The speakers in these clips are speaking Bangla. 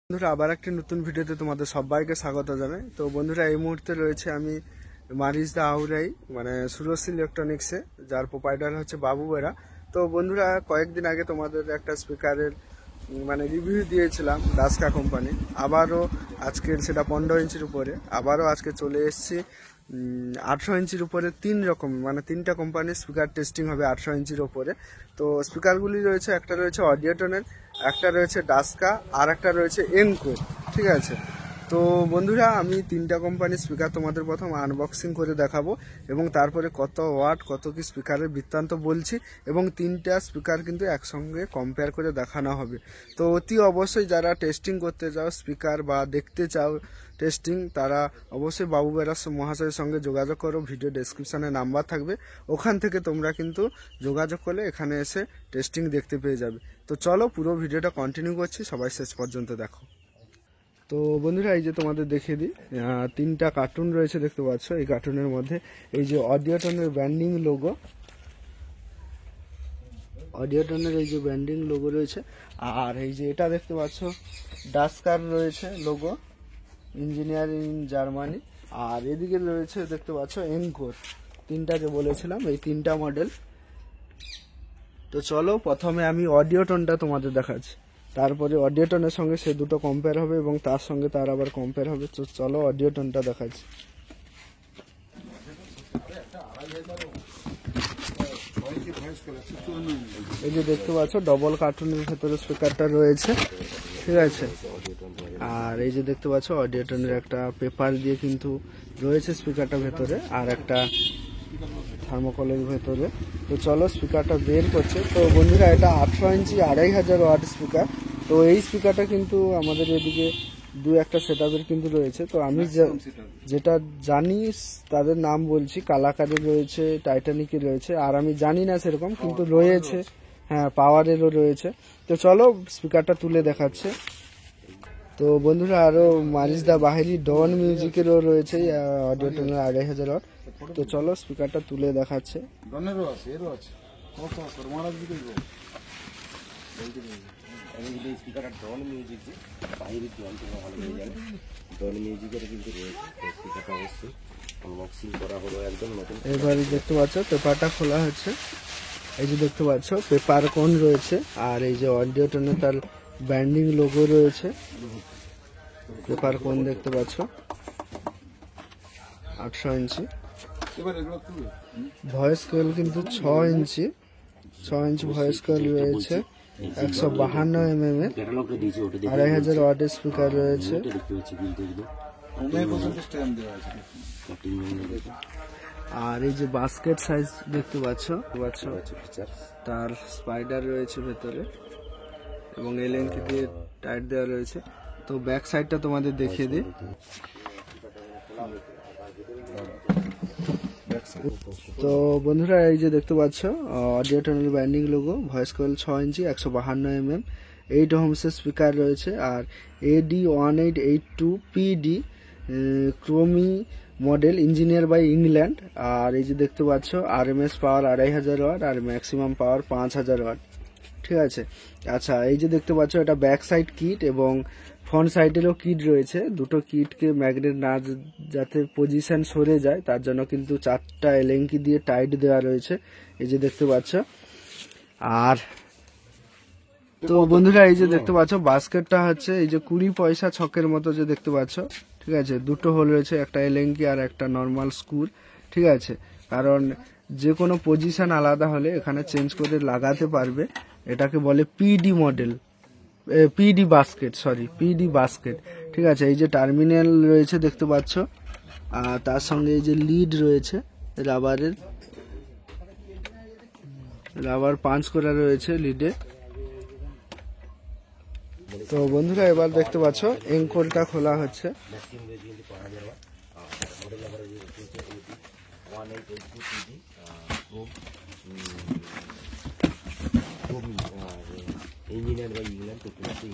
বন্ধুরা আবার একটি নতুন ভিডিওতে তোমাদের সবাইকে স্বাগত জানাই। তো বন্ধুরা এই মুহূর্তে রয়েছে আমি মারিজদা আউরাই মানে সুরজ ইলেকট্রনিক্সে, যার প্রোপাইটার হচ্ছে বাবু বেরা। তো বন্ধুরা কয়েকদিন আগে তোমাদের একটা স্পিকারের মানে রিভিউ দিয়েছিলাম ডাস্কা কোম্পানি, আবারও আজকের সেটা 15 ইঞ্চির উপরে আবারও আজকে চলে এসেছি 18 ইঞ্চির উপরে। তিনটা কোম্পানির স্পিকার টেস্টিং হবে 18 ইঞ্চির উপরে। তো স্পিকারগুলি রয়েছে, একটা রয়েছে অডিওটনের, একটা রয়েছে ডাস্কা, আর একটা রয়েছে এনকোর। ঠিক আছে, তো বন্ধুরা আমি তিনটা কোম্পানির স্পিকার তোমাদের প্রথম আনবক্সিং করে দেখাবো এবং তারপরে কত ওয়াট কত কি স্পিকারের বৃত্তান্ত বলছি, এবং তিনটা স্পিকার কিন্তু একসঙ্গে কম্পেয়ার করে দেখানো হবে। তো অতি অবশ্যই যারা টেস্টিং করতে চাও স্পিকার বা দেখতে চাও টেস্টিং, তারা অবশ্যই বাবু বেরাস মহাশয়ের সঙ্গে যোগাযোগ করো। ভিডিও ডেসক্রিপশানে নাম্বার থাকবে, ওখান থেকে তোমরা কিন্তু যোগাযোগ করলে এখানে এসে টেস্টিং দেখতে পেয়ে যাবে। তো চলো পুরো ভিডিওটা কন্টিনিউ করছি, সবাই শেষ পর্যন্ত দেখো। তো বন্ধুরা এই যে তোমাদের দেখিয়ে দিই, তিনটা কার্টুন রয়েছে দেখতে পাচ্ছ। এই কার্টুনের মধ্যে এই যে অডিওটনের ব্র্যান্ডিং লোগো, অডিওটনের এই যে ব্র্যান্ডিং লোগো রয়েছে, আর এই যে এটা দেখতে পাচ্ছ ডাস্কার রয়েছে লোগো, ইঞ্জিনিয়ারিং জার্মানি, আর এদিকে রয়েছে দেখতে পাচ্ছ এনকোর। তিনটা যে বলেছিলাম এই তিনটা মডেল। তো চলো প্রথমে আমি অডিওটনটা তোমাদের দেখাচ্ছি, তারপরে অডিওটনের সঙ্গে সে দুটো কম্পেয়ার হবে এবং তার সঙ্গে তার আবার কম্পেয়ার হবে। তো চলো অডিওটনটা দেখাচ্ছি। এই যে দেখতে পাচ্ছ ডবল কার্টুনের ভেতরে স্পিকারটা রয়েছে, ঠিক আছে। আর এই যে দেখতে পাচ্ছ অডিওটনের একটা পেপার দিয়ে কিন্তু রয়েছে স্পিকারটা ভেতরে, আর একটা থার্মোকলের ভেতরে। তো চলো স্পিকারটা বের করছে। তো বন্ধুরা এটা 18 ইঞ্চি 2500 ওয়াট স্পিকার। তো এই স্পিকারটা কিন্তু আমাদের এদিকে দু একটা সেটআপের কিন্তু রয়েছে। তো আমি যেটা জানি তাদের নাম বলছি, কালাকারের রয়েছে, টাইটানিকের রয়েছে, আর আমি জানি না সেরকম কিন্তু রয়েছে, হ্যাঁ পাওয়ারেরও রয়েছে। তো চলো স্পিকারটা তুলে দেখাচ্ছে। তো বন্ধুরা আরো মারিজদা বাহিরি ডন মিউজিকেরও রয়েছে অডিওটনের 2500 ওয়াট। তো চলো স্পিকারটা তুলে দেখাচ্ছে। এবার দেখতে পাচ্ছ পেপারটা খোলা হচ্ছে, এই যে দেখতে পাচ্ছ পেপার কোন রয়েছে, আর এই যে অডিওটনে তার ব্র্যান্ডিং লোগো রয়েছে। পেপার কোন দেখতে পাচ্ছ 18 ইঞ্চি, ভয়েস কোয়েল কিন্তু 6 ইঞ্চি ভয়েস কোয়েল রয়েছে, 152 mm এর 2500 ওয়াটের স্পিকার রয়েছে। আর এই যে বাস্কেট সাইজ দেখতে পাচ্ছ, তার স্পাইডার রয়েছে ভেতরে এবং এলএনকে দিয়ে টাইট দেওয়া রয়েছে। তো ব্যাক সাইডটা তোমাদের দেখিয়ে দিই। তো বন্ধুরা এই যে দেখতে পাচ্ছ অডিওটনের branding logo, voice coil 6 inch 152 mm, 8 ohms speaker রয়েছে, আর AD1882 PD ক্রোমি মডেল, ইঞ্জিনিয়ার বাই ইংল্যান্ড। আর এই যে দেখতে পাচ্ছ RMS পাওয়ার 2500 ওয়াট আর ম্যাক্সিমাম পাওয়ার 5000 ওয়াট, ঠিক আছে। আচ্ছা এই যে দেখতে পাচ্ছ এটা ব্যাক সাইড কিট এবং ফ্রন্ট সাইডেরও কিট রয়েছে। দুটো কিটকে ম্যাগনেট না যাতে পজিশন সরে যায় তার জন্য কিন্তু 4টা এলেঙ্কি দিয়ে টাইট দেওয়া রয়েছে, এই যে দেখতে পাচ্ছ। আর তো বন্ধুরা এই যে দেখতে পাচ্ছ বাস্কেটটা হচ্ছে এই যে 20 পয়সা ছকের মতো যে দেখতে পাচ্ছ, ঠিক আছে। দুটো হোল রয়েছে, একটা এলেঙ্কি আর একটা নর্মাল স্ক্রু, ঠিক আছে। কারণ যে কোনো পজিশন আলাদা হলে এখানে চেঞ্জ করে লাগাতে পারবে। এটাকে বলে পিডি মডেল, পিডি বাস্কেট, ঠিক আছে। এই যে টার্মিনাল রয়েছে দেখতে পাচ্ছ, আর তার সঙ্গে এই যে লিড রয়েছে রাবার পাঞ্চ করা রয়েছে লিডে। তো বন্ধুরা এবার দেখতে পাচ্ছ এনকোরটা খোলা হচ্ছে।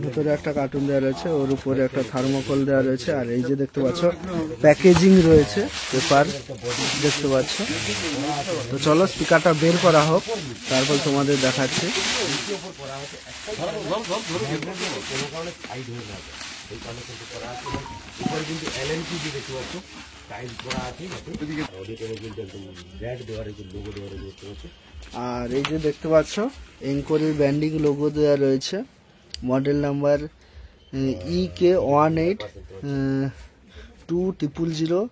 ভেতরে একটা কার্টুন দেওয়া রয়েছে, ওর উপরে একটা থার্মোকল দেওয়া রয়েছে, আর এই যে দেখতে পাচ্ছ প্যাকেজিং রয়েছে, পেপার দেখতে পাচ্ছ। তো চলো স্পিকারটা বের করা হোক, তারপর তোমাদের দেখাচ্ছি। এই কানেকশনটা করা আছে এবং উপরে কিন্তু এলএনপি দিয়ে দেখতে পাচ্ছ টাইট করা আছে এদিকে অডিওতে কিন্তু একদম ব্র্যান্ড দেওয়া রয়েছে লোগো দেওয়া রয়েছে দেখতে পাচ্ছ। আর এই যে দেখতে পাচ্ছ এঙ্কোরের ব্র্যান্ডিং লোগো দেওয়া রয়েছে, model number EK182000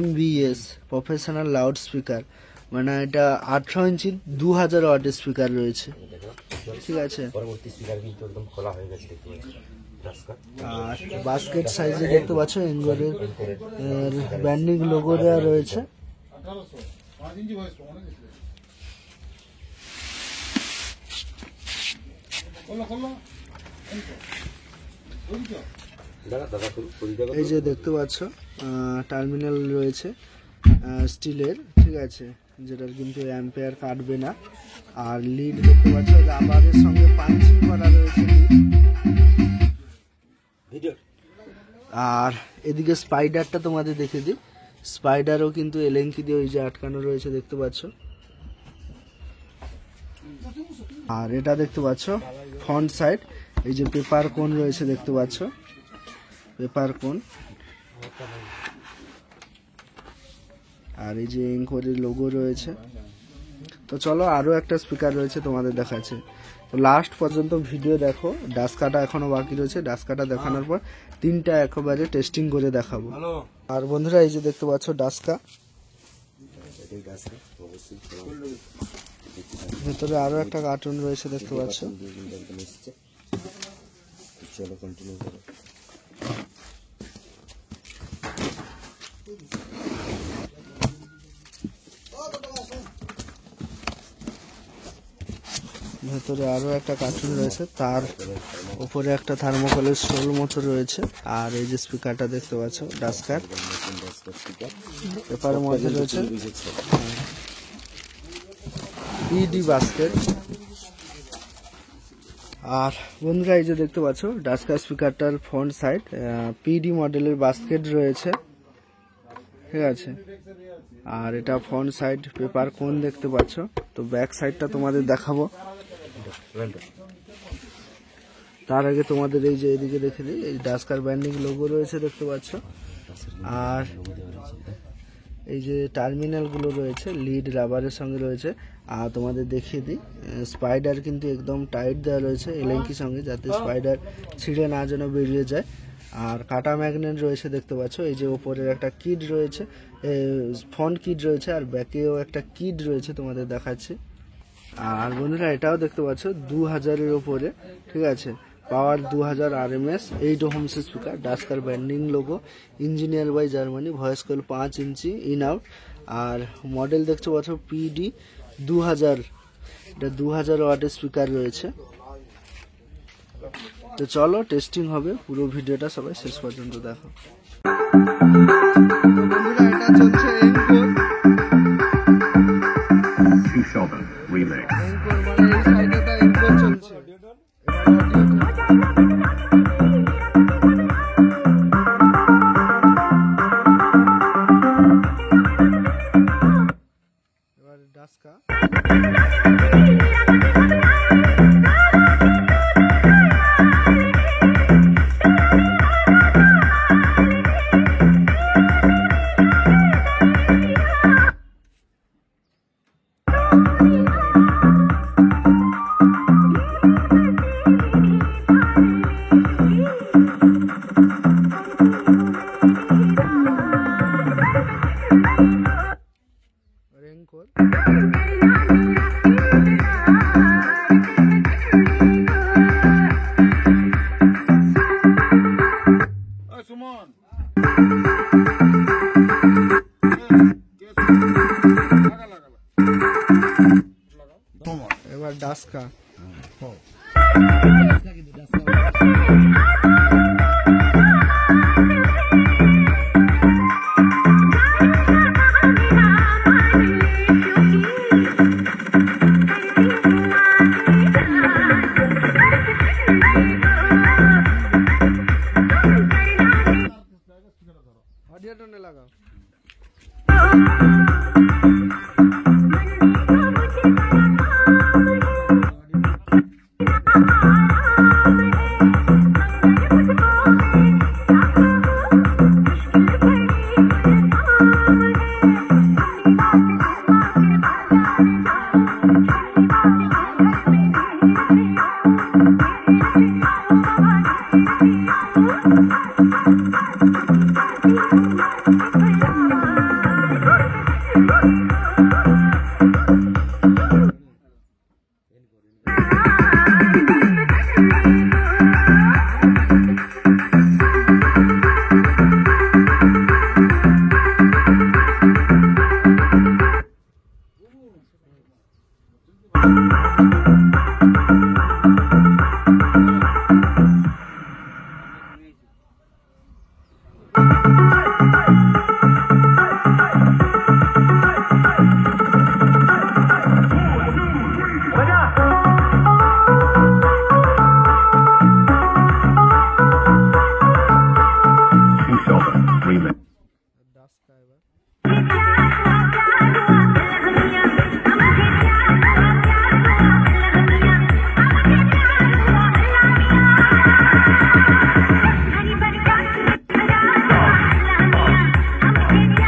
MBS professional loud speaker, মানে এটা 18 ইঞ্চি 2000 ওয়াট স্পিকার রয়েছে, ঠিক আছে। পরবর্তী স্পিকার কিন্তু একদম খোলা হয়ে গেছে দেখতে পাচ্ছ। আর বাস্কেট সাইজে দেখতে পাচ্ছ এঙ্কোরের ব্র্যান্ডিং লোগো দেওয়া রয়েছে। এই যে দেখতে পাচ্ছ টার্মিনাল রয়েছে স্টিলের, ঠিক আছে, যেটার কিন্তু অ্যাম্পিয়ার কাটবে না। আর লিড দেখতে পাচ্ছ রাবারের সঙ্গে পাঞ্চিং করা রয়েছে লিড। আর এদিকে স্পাইডারটা তোমাদের দেখে দিই, স্পাইডারও কিন্তু এলেঙ্কি দিয়ে ওই যে আটকানো রয়েছে দেখতে পাচ্ছ। আর এটা দেখতে পাচ্ছ ফ্রন্ট সাইড, এই যে পেপার কোন রয়েছে দেখতে পাচ্ছ, পেপার কোন। আর এই যে এঙ্কোরের লোগো রয়েছে। তো চলো আরো একটা স্পিকার রয়েছে তোমাদের দেখাচ্ছে, তো লাস্ট পর্যন্ত ভিডিও দেখো। ডাস্কাটা এখনো বাকি রয়েছে, ডাস্কাটা দেখানোর পর তিনটা একেবারে টেস্টিং করে দেখাবো। আর বন্ধুরা এই যে দেখতে পাচ্ছ ডাস্কা, ভেতরে আরো একটা কার্টুন রয়েছে দেখতে পাচ্ছ। চলো কন্টিনিউ করো। ভেতরে আরো একটা কার্টুন রয়েছে, তার উপরে একটা থার্মোকলের শোল মতো রয়েছে। আর এই যে স্পিকারটা দেখতে পাচ্ছ ডাস্কার, পেপারের মধ্যে রয়েছে পিডি বাস্কেট। আর বন্ধুরা এই যে দেখতে পাচ্ছ ডাস্কার স্পিকারটার ফ্রন্ট সাইড পিডি মডেলের বাস্কেট রয়েছে, ঠিক আছে। আর এটা ফ্রন্ট সাইড পেপার কোন দেখতে পাচ্ছ। তো ব্যাক সাইডটা তোমাদের দেখাবো, তার আগে তোমাদের এই যে এদিকে দেখে দিই, এই ডাস্কার ব্র্যান্ডিং লোগো রয়েছে দেখতে পাচ্ছ। আর এই যে টার্মিনাল গুলো রয়েছে লিড রাবারের সঙ্গে রয়েছে। আর তোমাদের দেখিয়ে দিই স্পাইডার কিন্তু একদম টাইট দেওয়া রয়েছে এলেঙ্কির সঙ্গে, যাতে স্পাইডার ছিঁড়ে না যেন বেরিয়ে যায়। আর কাটা ম্যাগনেট রয়েছে দেখতে পাচ্ছ, এই যে ওপরের একটা কিড রয়েছে, ফ্রন্ট কিড রয়েছে, আর ব্যাকেও একটা কিড রয়েছে তোমাদের দেখাচ্ছি। আর বন্ধুরা এটাও দেখতে পাচ্ছ 2000-এর ওপরে, ঠিক আছে, পাওয়ার 2000 RMS 8 ohms স্পিকার, ডাস্কার branding logo, engineer by Germany, voice coil 5 inch in out. আর মডেল দেখতে পাচ্ছ PD 2000, এটা 2000 ওয়াটের স্পিকার রয়েছে। তো চলো টেস্টিং হবে, পুরো ভিডিওটা সবাই শেষ পর্যন্ত দেখো। বন্ধুরা এটা চলছে এঙ্কোর Remix. এঙ্কোর, মানে এই সাইডেটা এঙ্কোর চলছে। এবার ডাস্কা এঙ্কোর। এবার ডাস্কা অডিও টোনে লাগাও। क्या